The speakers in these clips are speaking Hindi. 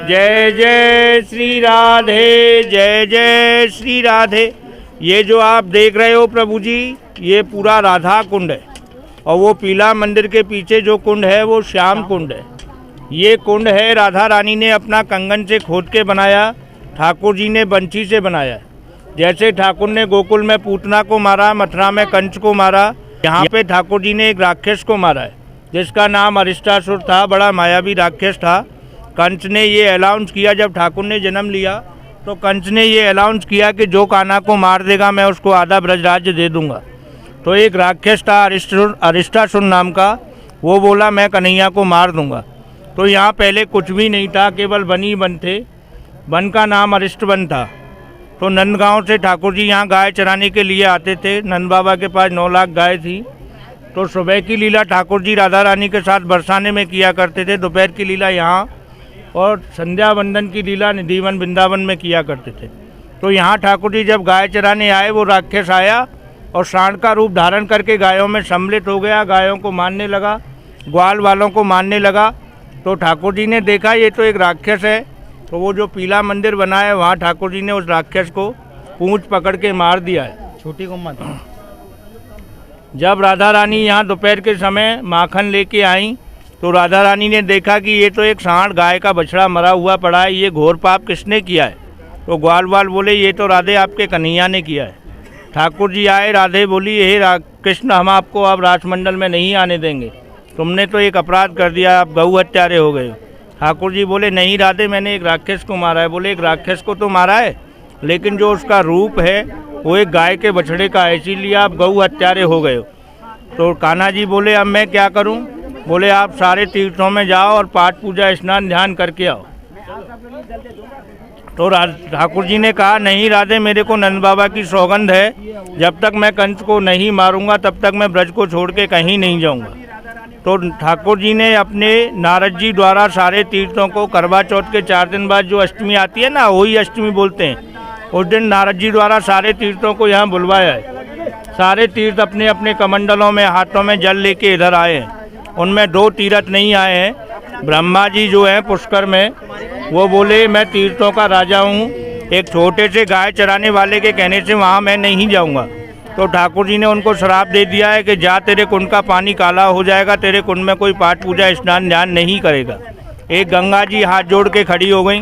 जय जय श्री राधे, जय जय श्री राधे। ये जो आप देख रहे हो प्रभु जी, ये पूरा राधा कुंड है और वो पीला मंदिर के पीछे जो कुंड है वो श्याम कुंड है। ये कुंड है राधा रानी ने अपना कंगन से खोद के बनाया, ठाकुर जी ने बंसी से बनाया। जैसे ठाकुर ने गोकुल में पूतना को मारा, मथुरा में कंस को मारा, यहाँ पे ठाकुर जी ने एक राक्षस को मारा है जिसका नाम अरिष्टासुर था। बड़ा मायावी राक्षस था। कंस ने ये अनाउंस किया, जब ठाकुर ने जन्म लिया तो कंस ने ये अनाउंस किया कि जो कान्हा को मार देगा मैं उसको आधा ब्रजराज्य दे दूंगा। तो एक राक्षस था अरिष्टासुर नाम का, वो बोला मैं कन्हैया को मार दूंगा। तो यहाँ पहले कुछ भी नहीं था, केवल वन ही वन थे। वन का नाम अरिष्ट वन था। तो नंदगांव से ठाकुर जी यहाँ गाय चराने के लिए आते थे। नंद बाबा के पास 9 लाख गाय थी। तो सुबह की लीला ठाकुर जी राधा रानी के साथ बरसाने में किया करते थे, दोपहर की लीला यहाँ और संध्या वंदन की लीला निधिवन वृंदावन में किया करते थे। तो यहाँ ठाकुर जी जब गाय चराने आए, वो राक्षस आया और सांड का रूप धारण करके गायों में सम्मिलित हो गया, गायों को मारने लगा, ग्वाल वालों को मारने लगा। तो ठाकुर जी ने देखा ये तो एक राक्षस है। तो वो जो पीला मंदिर बना है वहाँ ठाकुर जी ने उस राक्षस को पूंछ पकड़ के मार दिया है। छोटी गुम्मत। जब राधा रानी यहाँ दोपहर के समय माखन लेके आई तो राधा रानी ने देखा कि ये तो एक सांड गाय का बछड़ा मरा हुआ पड़ा है, ये घोर पाप किसने किया है। तो ग्वाल वाल बोले ये तो राधे आपके कन्हैया ने किया है। ठाकुर जी आए, राधे बोली हे कृष्ण हम आपको अब राजमंडल में नहीं आने देंगे, तुमने तो एक अपराध कर दिया, आप गऊ हत्यारे हो गए। ठाकुर जी बोले नहीं राधे मैंने एक राक्षस को मारा है। बोले एक राक्षस को तो मारा है लेकिन जो उसका रूप है वो एक गाय के बछड़े का है, इसीलिए आप गऊ हत्यारे हो गए। तो कान्हा जी बोले अब मैं क्या करूं। बोले आप सारे तीर्थों में जाओ और पाठ पूजा स्नान ध्यान करके आओ। तो ठाकुर जी ने कहा नहीं राधे मेरे को नंद बाबा की सौगंध है, जब तक मैं कंस को नहीं मारूंगा तब तक मैं ब्रज को छोड़ के कहीं नहीं जाऊंगा। तो ठाकुर जी ने अपने नारद जी द्वारा सारे तीर्थों को करवा चौथ के 4 दिन बाद जो अष्टमी आती है ना, वही अष्टमी बोलते हैं, उस दिन नारद जी द्वारा सारे तीर्थों को यहाँ बुलवाया है। सारे तीर्थ अपने अपने कमंडलों में हाथों में जल लेके इधर आए हैं। उनमें 2 तीर्थ नहीं आए हैं। ब्रह्मा जी जो हैं पुष्कर में, वो बोले मैं तीर्थों का राजा हूँ, एक छोटे से गाय चराने वाले के कहने से वहाँ मैं नहीं जाऊँगा। तो ठाकुर जी ने उनको श्राप दे दिया है कि जा तेरे कुंड का पानी काला हो जाएगा, तेरे कुंड में कोई पाठ पूजा स्नान ध्यान नहीं करेगा। एक गंगा जी हाथ जोड़ के खड़ी हो गई।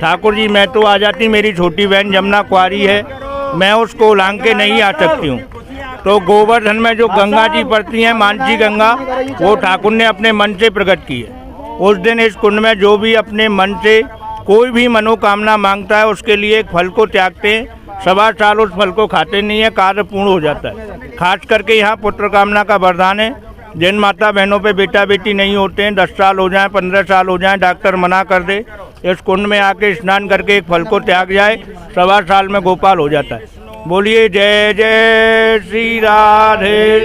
ठाकुर जी मैं तो आ जाती, मेरी छोटी बहन जमुना कुंवारी है, मैं उसको उलांग के नहीं आ सकती हूँ। तो गोवर्धन में जो गंगा जी पड़ती हैं, मानसी गंगा, वो ठाकुर ने अपने मन से प्रकट की है। उस दिन इस कुंड में जो भी अपने मन से कोई भी मनोकामना मांगता है उसके लिए एक फल को त्यागते हैं, 7 साल उस फल को खाते नहीं है, कार्य पूर्ण हो जाता है। खास करके यहाँ पुत्र कामना का वरदान है। जिन माता बहनों पे बेटा बेटी नहीं होते हैं, 10 साल हो जाएं, 15 साल हो जाएं, डॉक्टर मना कर दे, इस कुंड में आके स्नान करके एक फल को त्याग जाए, 7 साल में गोपाल हो जाता है। बोलिए जय जय श्री राधे।